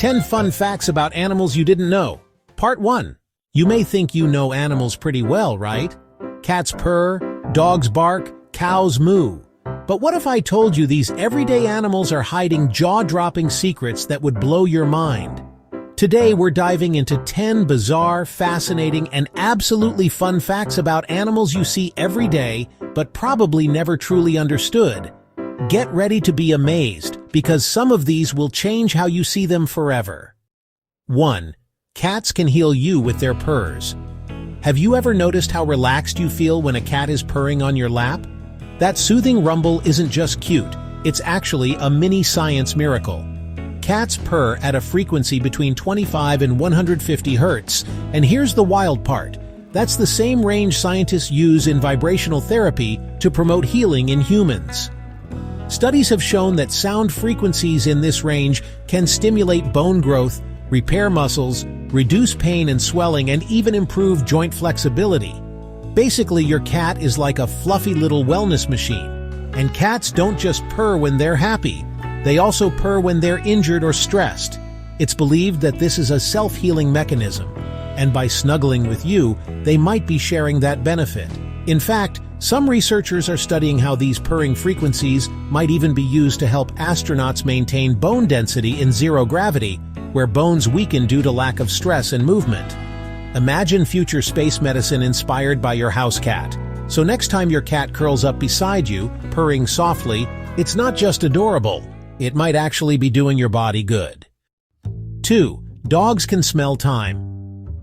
10 fun facts about animals you didn't know. Part 1. You may think you know animals pretty well, right? Cats purr, dogs bark, cows moo. But what if I told you these everyday animals are hiding jaw-dropping secrets that would blow your mind? Today we're diving into 10 bizarre, fascinating, and absolutely fun facts about animals you see every day but probably never truly understood. Get ready to be amazed, because some of these will change how you see them forever. 1. Cats can heal you with their purrs. Have you ever noticed how relaxed you feel when a cat is purring on your lap? That soothing rumble isn't just cute, it's actually a mini science miracle. Cats purr at a frequency between 25 and 150 Hz, and here's the wild part. That's the same range scientists use in vibrational therapy to promote healing in humans. Studies have shown that sound frequencies in this range can stimulate bone growth, repair muscles, reduce pain and swelling, and even improve joint flexibility. Basically, your cat is like a fluffy little wellness machine. And cats don't just purr when they're happy. They also purr when they're injured or stressed. It's believed that this is a self-healing mechanism, and by snuggling with you, they might be sharing that benefit. In fact, some researchers are studying how these purring frequencies might even be used to help astronauts maintain bone density in zero gravity, where bones weaken due to lack of stress and movement. Imagine future space medicine inspired by your house cat. So next time your cat curls up beside you, purring softly, it's not just adorable, it might actually be doing your body good. 2. Dogs can smell time.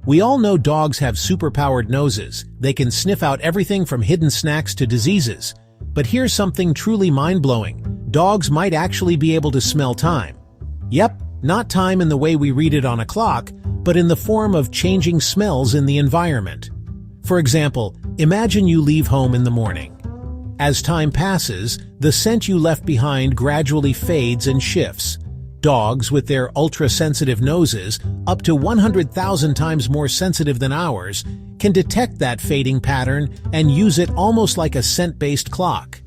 We all know dogs have superpowered noses. They can sniff out everything from hidden snacks to diseases. But here's something truly mind-blowing. Dogs might actually be able to smell time. Yep, not time in the way we read it on a clock, but in the form of changing smells in the environment. For example, imagine you leave home in the morning. As time passes, the scent you left behind gradually fades and shifts. Dogs, with their ultra-sensitive noses, up to 100,000 times more sensitive than ours, can detect that fading pattern and use it almost like a scent-based clock.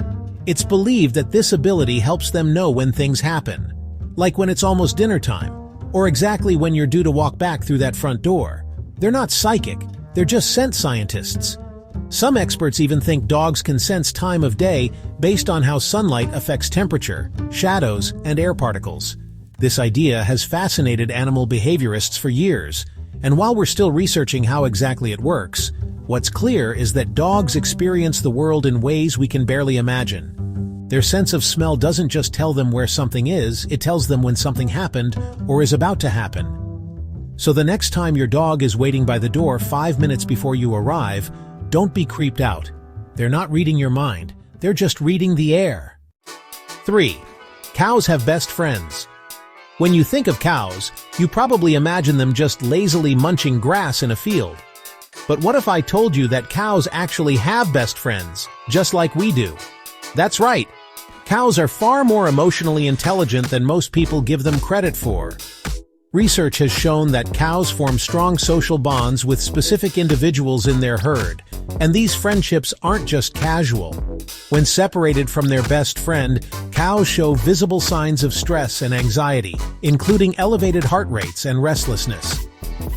It's believed that this ability helps them know when things happen, like when it's almost dinner time, or exactly when you're due to walk back through that front door. They're not psychic, they're just scent scientists. Some experts even think dogs can sense time of day based on how sunlight affects temperature, shadows, and air particles. This idea has fascinated animal behaviorists for years, and while we're still researching how exactly it works, what's clear is that dogs experience the world in ways we can barely imagine. Their sense of smell doesn't just tell them where something is, it tells them when something happened or is about to happen. So the next time your dog is waiting by the door 5 minutes before you arrive, don't be creeped out. They're not reading your mind, they're just reading the air. 3. Cows have best friends. When you think of cows, you probably imagine them just lazily munching grass in a field. But what if I told you that cows actually have best friends, just like we do? That's right. Cows are far more emotionally intelligent than most people give them credit for. Research has shown that cows form strong social bonds with specific individuals in their herd, and these friendships aren't just casual. When separated from their best friend, cows show visible signs of stress and anxiety, including elevated heart rates and restlessness.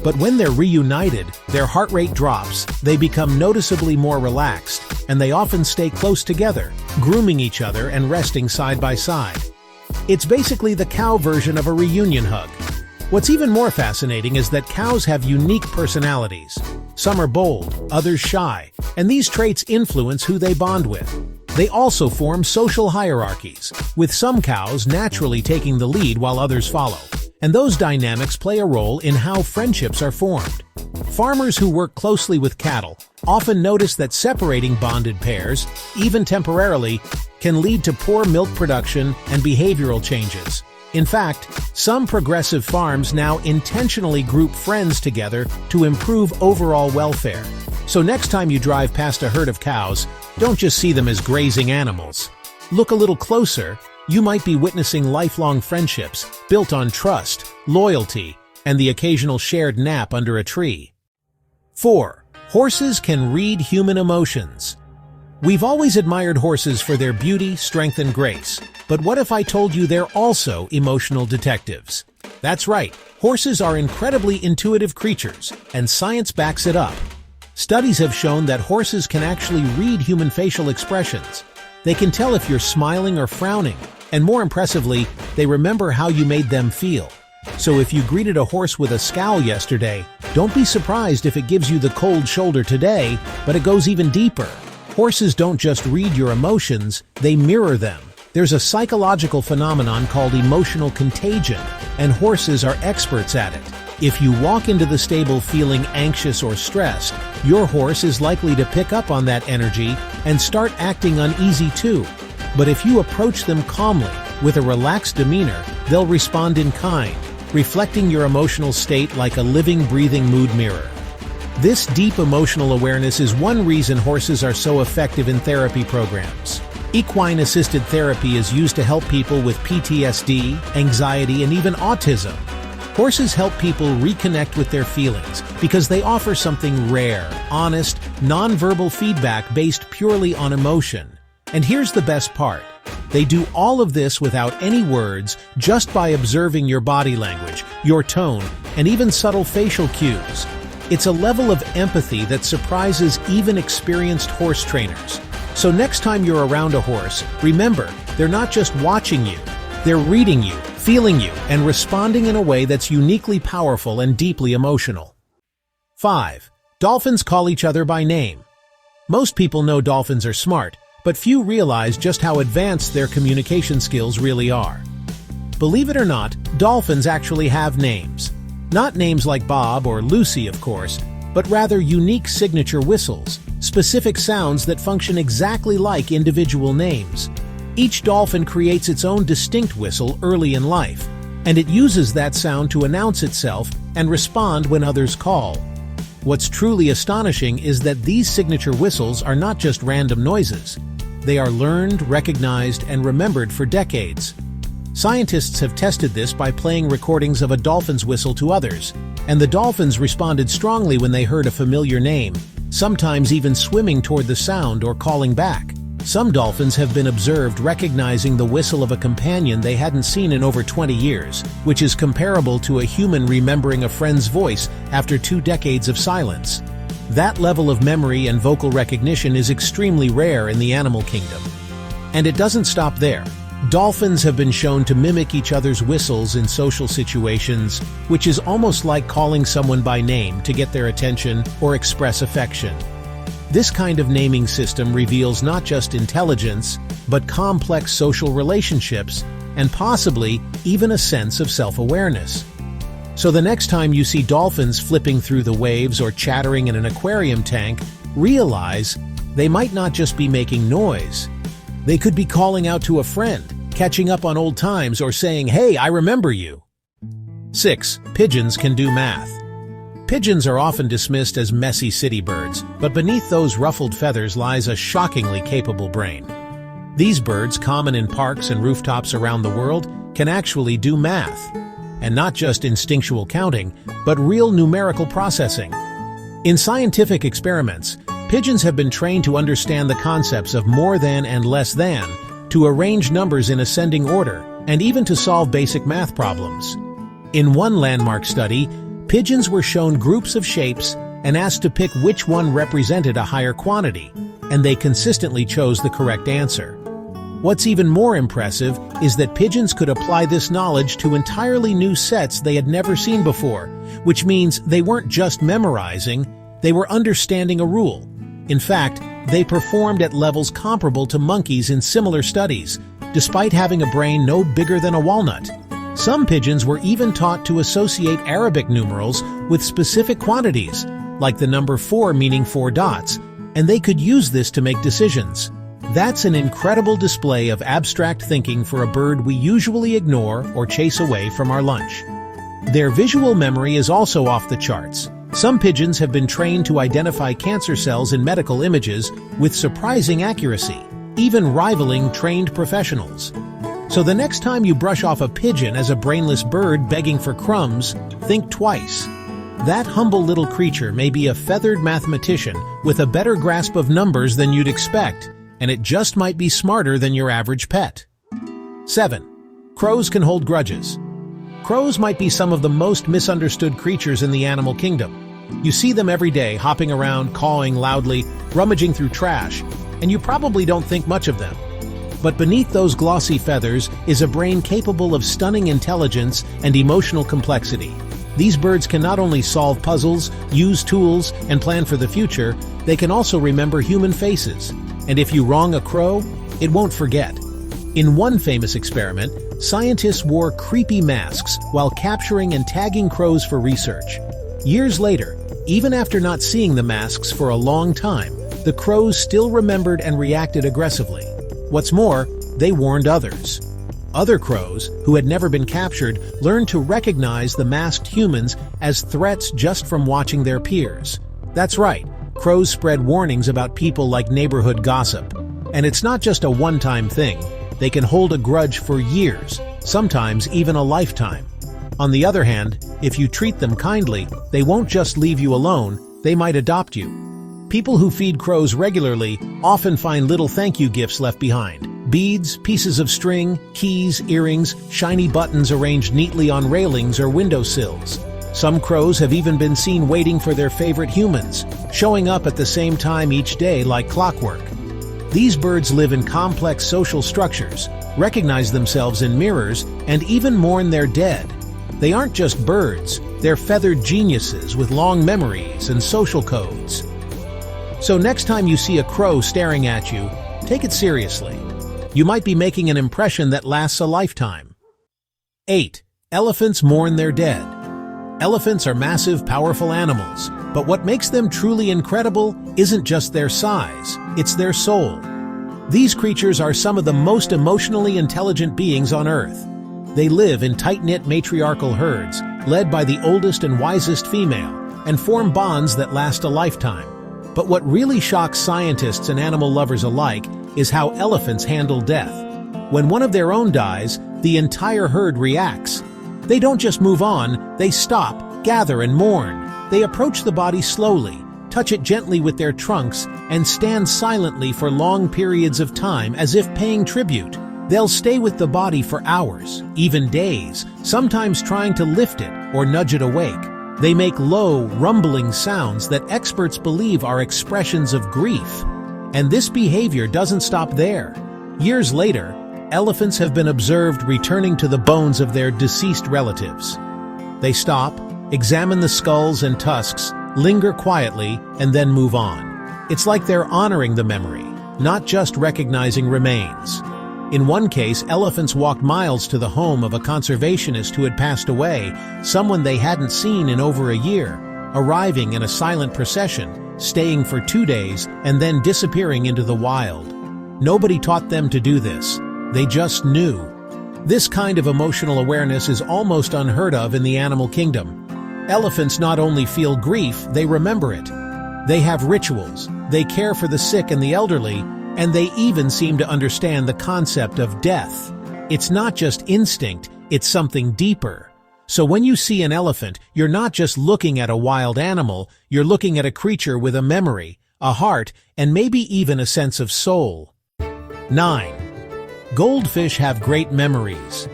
But when they're reunited, their heart rate drops, they become noticeably more relaxed, and they often stay close together, grooming each other and resting side by side. It's basically the cow version of a reunion hug. What's even more fascinating is that cows have unique personalities. Some are bold, others shy, and these traits influence who they bond with. They also form social hierarchies, with some cows naturally taking the lead while others follow. And those dynamics play a role in how friendships are formed. Farmers who work closely with cattle often notice that separating bonded pairs, even temporarily, can lead to poor milk production and behavioral changes. In fact, some progressive farms now intentionally group friends together to improve overall welfare. So next time you drive past a herd of cows, don't just see them as grazing animals. Look a little closer. You might be witnessing lifelong friendships built on trust, loyalty, and the occasional shared nap under a tree. 4. Horses can read human emotions. We've always admired horses for their beauty, strength, and grace. But what if I told you they're also emotional detectives? That's right. Horses are incredibly intuitive creatures, and science backs it up. Studies have shown that horses can actually read human facial expressions. They can tell if you're smiling or frowning, and more impressively, they remember how you made them feel. So if you greeted a horse with a scowl yesterday, don't be surprised if it gives you the cold shoulder today, but it goes even deeper. Horses don't just read your emotions, they mirror them. There's a psychological phenomenon called emotional contagion, and horses are experts at it. If you walk into the stable feeling anxious or stressed, your horse is likely to pick up on that energy and start acting uneasy too. But if you approach them calmly, with a relaxed demeanor, they'll respond in kind, reflecting your emotional state like a living, breathing mood mirror. This deep emotional awareness is one reason horses are so effective in therapy programs. Equine-assisted therapy is used to help people with PTSD, anxiety, and even autism. Horses help people reconnect with their feelings because they offer something rare, honest, non-verbal feedback based purely on emotion. And here's the best part. They do all of this without any words, just by observing your body language, your tone, and even subtle facial cues. It's a level of empathy that surprises even experienced horse trainers. So next time you're around a horse, remember, they're not just watching you, they're reading you, feeling you, and responding in a way that's uniquely powerful and deeply emotional. 5. Dolphins call each other by name. Most people know dolphins are smart, but few realize just how advanced their communication skills really are. Believe it or not, dolphins actually have names. Not names like Bob or Lucy, of course, but rather unique signature whistles, specific sounds that function exactly like individual names. Each dolphin creates its own distinct whistle early in life, and it uses that sound to announce itself and respond when others call. What's truly astonishing is that these signature whistles are not just random noises. They are learned, recognized, and remembered for decades. Scientists have tested this by playing recordings of a dolphin's whistle to others, and the dolphins responded strongly when they heard a familiar name, sometimes even swimming toward the sound or calling back. Some dolphins have been observed recognizing the whistle of a companion they hadn't seen in over 20 years, which is comparable to a human remembering a friend's voice after 2 decades of silence. That level of memory and vocal recognition is extremely rare in the animal kingdom. And it doesn't stop there. Dolphins have been shown to mimic each other's whistles in social situations, which is almost like calling someone by name to get their attention or express affection. This kind of naming system reveals not just intelligence, but complex social relationships, and possibly even a sense of self-awareness. So the next time you see dolphins flipping through the waves or chattering in an aquarium tank, realize they might not just be making noise. They could be calling out to a friend, catching up on old times, or saying, "Hey, I remember you." 6. Pigeons can do math. Pigeons are often dismissed as messy city birds, but beneath those ruffled feathers lies a shockingly capable brain. These birds, common in parks and rooftops around the world, can actually do math. And not just instinctual counting, but real numerical processing. In scientific experiments, pigeons have been trained to understand the concepts of more than and less than, to arrange numbers in ascending order, and even to solve basic math problems. In one landmark study, pigeons were shown groups of shapes and asked to pick which one represented a higher quantity, and they consistently chose the correct answer. What's even more impressive is that pigeons could apply this knowledge to entirely new sets they had never seen before, which means they weren't just memorizing, they were understanding a rule. In fact, they performed at levels comparable to monkeys in similar studies, despite having a brain no bigger than a walnut. Some pigeons were even taught to associate Arabic numerals with specific quantities, like the number 4 meaning 4 dots, and they could use this to make decisions. That's an incredible display of abstract thinking for a bird we usually ignore or chase away from our lunch. Their visual memory is also off the charts. Some pigeons have been trained to identify cancer cells in medical images with surprising accuracy, even rivaling trained professionals. So the next time you brush off a pigeon as a brainless bird begging for crumbs, think twice. That humble little creature may be a feathered mathematician with a better grasp of numbers than you'd expect, and it just might be smarter than your average pet. 7. Crows can hold grudges. Crows might be some of the most misunderstood creatures in the animal kingdom. You see them every day, hopping around, cawing loudly, rummaging through trash, and you probably don't think much of them. But beneath those glossy feathers is a brain capable of stunning intelligence and emotional complexity. These birds can not only solve puzzles, use tools, and plan for the future, they can also remember human faces. And if you wrong a crow, it won't forget. In one famous experiment, scientists wore creepy masks while capturing and tagging crows for research. Years later, even after not seeing the masks for a long time, the crows still remembered and reacted aggressively. What's more, they warned others. Other crows, who had never been captured, learned to recognize the masked humans as threats just from watching their peers. That's right, crows spread warnings about people like neighborhood gossip. And it's not just a one-time thing. They can hold a grudge for years, sometimes even a lifetime. On the other hand, if you treat them kindly, they won't just leave you alone, they might adopt you. People who feed crows regularly often find little thank you gifts left behind. Beads, pieces of string, keys, earrings, shiny buttons arranged neatly on railings or windowsills. Some crows have even been seen waiting for their favorite humans, showing up at the same time each day like clockwork. These birds live in complex social structures, recognize themselves in mirrors, and even mourn their dead. They aren't just birds, they're feathered geniuses with long memories and social codes. So next time you see a crow staring at you, take it seriously. You might be making an impression that lasts a lifetime. 8. Elephants mourn their dead. Elephants are massive, powerful animals, but what makes them truly incredible isn't just their size, it's their soul. These creatures are some of the most emotionally intelligent beings on Earth. They live in tight-knit matriarchal herds, led by the oldest and wisest female, and form bonds that last a lifetime. But what really shocks scientists and animal lovers alike is how elephants handle death. When one of their own dies, the entire herd reacts. They don't just move on, they stop, gather, and mourn. They approach the body slowly, touch it gently with their trunks, and stand silently for long periods of time as if paying tribute. They'll stay with the body for hours, even days, sometimes trying to lift it or nudge it awake. They make low, rumbling sounds that experts believe are expressions of grief. And this behavior doesn't stop there. Years later, elephants have been observed returning to the bones of their deceased relatives. They stop, examine the skulls and tusks, linger quietly, and then move on. It's like they're honoring the memory, not just recognizing remains. In one case, elephants walked miles to the home of a conservationist who had passed away, someone they hadn't seen in over a year, arriving in a silent procession, staying for 2 days, and then disappearing into the wild. Nobody taught them to do this. They just knew. This kind of emotional awareness is almost unheard of in the animal kingdom. Elephants not only feel grief, they remember it. They have rituals, they care for the sick and the elderly, and they even seem to understand the concept of death. It's not just instinct, it's something deeper. So when you see an elephant, you're not just looking at a wild animal, you're looking at a creature with a memory, a heart, and maybe even a sense of soul. 9. Goldfish have great memories.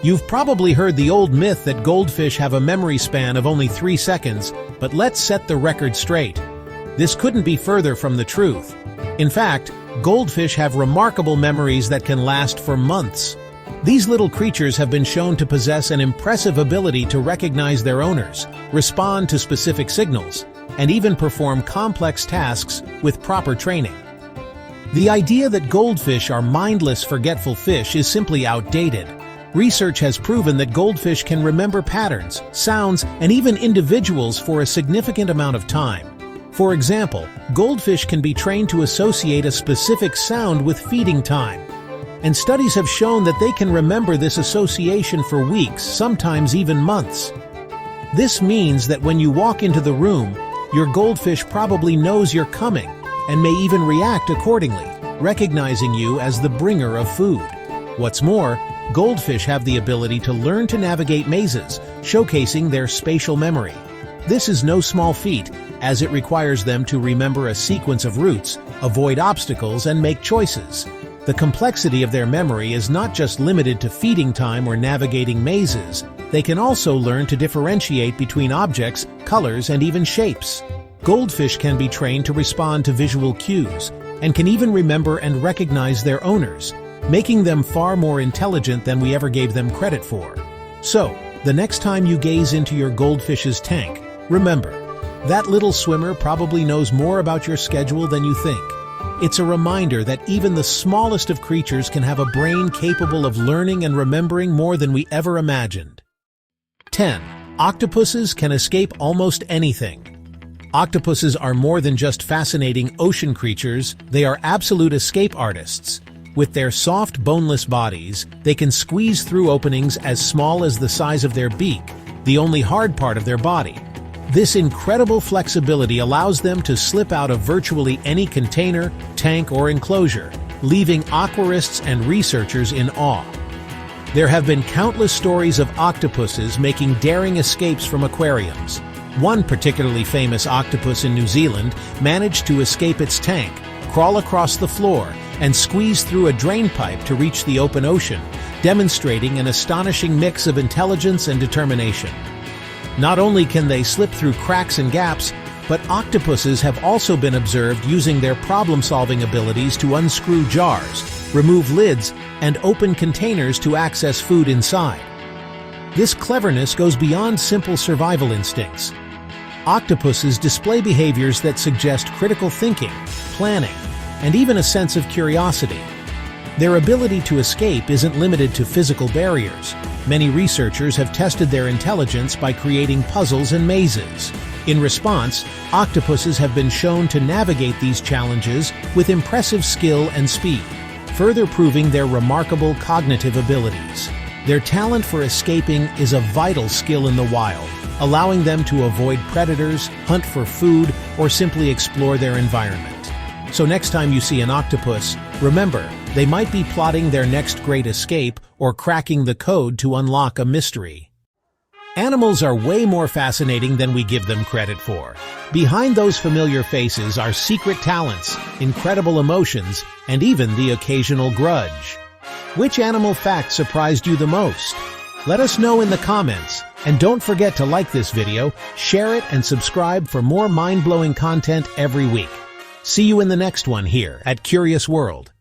You've probably heard the old myth that goldfish have a memory span of only 3 seconds, but let's set the record straight. This couldn't be further from the truth. In fact, goldfish have remarkable memories that can last for months. These little creatures have been shown to possess an impressive ability to recognize their owners, respond to specific signals, and even perform complex tasks with proper training. The idea that goldfish are mindless, forgetful fish is simply outdated. Research has proven that goldfish can remember patterns, sounds, and even individuals for a significant amount of time. For example, goldfish can be trained to associate a specific sound with feeding time. And studies have shown that they can remember this association for weeks, sometimes even months. This means that when you walk into the room, your goldfish probably knows you're coming and may even react accordingly, recognizing you as the bringer of food. What's more, goldfish have the ability to learn to navigate mazes, showcasing their spatial memory. This is no small feat, as it requires them to remember a sequence of routes, avoid obstacles, and make choices. The complexity of their memory is not just limited to feeding time or navigating mazes. they can also learn to differentiate between objects, colors, and even shapes. Goldfish can be trained to respond to visual cues, and can even remember and recognize their owners, making them far more intelligent than we ever gave them credit for. So, the next time you gaze into your goldfish's tank, remember, that little swimmer probably knows more about your schedule than you think. It's a reminder that even the smallest of creatures can have a brain capable of learning and remembering more than we ever imagined. 10. Octopuses can escape almost anything. Octopuses are more than just fascinating ocean creatures, they are absolute escape artists. With their soft, boneless bodies, they can squeeze through openings as small as the size of their beak, the only hard part of their body. This incredible flexibility allows them to slip out of virtually any container, tank, or enclosure, leaving aquarists and researchers in awe. There have been countless stories of octopuses making daring escapes from aquariums. One particularly famous octopus in New Zealand managed to escape its tank, crawl across the floor, and squeeze through a drain pipe to reach the open ocean, demonstrating an astonishing mix of intelligence and determination. Not only can they slip through cracks and gaps, but octopuses have also been observed using their problem-solving abilities to unscrew jars, remove lids, and open containers to access food inside. This cleverness goes beyond simple survival instincts. Octopuses display behaviors that suggest critical thinking, planning, and even a sense of curiosity. Their ability to escape isn't limited to physical barriers. Many researchers have tested their intelligence by creating puzzles and mazes. In response, octopuses have been shown to navigate these challenges with impressive skill and speed, further proving their remarkable cognitive abilities. Their talent for escaping is a vital skill in the wild, allowing them to avoid predators, hunt for food, or simply explore their environment. So next time you see an octopus, remember, they might be plotting their next great escape or cracking the code to unlock a mystery. Animals are way more fascinating than we give them credit for. Behind those familiar faces are secret talents, incredible emotions, and even the occasional grudge. Which animal fact surprised you the most? Let us know in the comments, and don't forget to like this video, share it, and subscribe for more mind-blowing content every week. See you in the next one here at Curious World.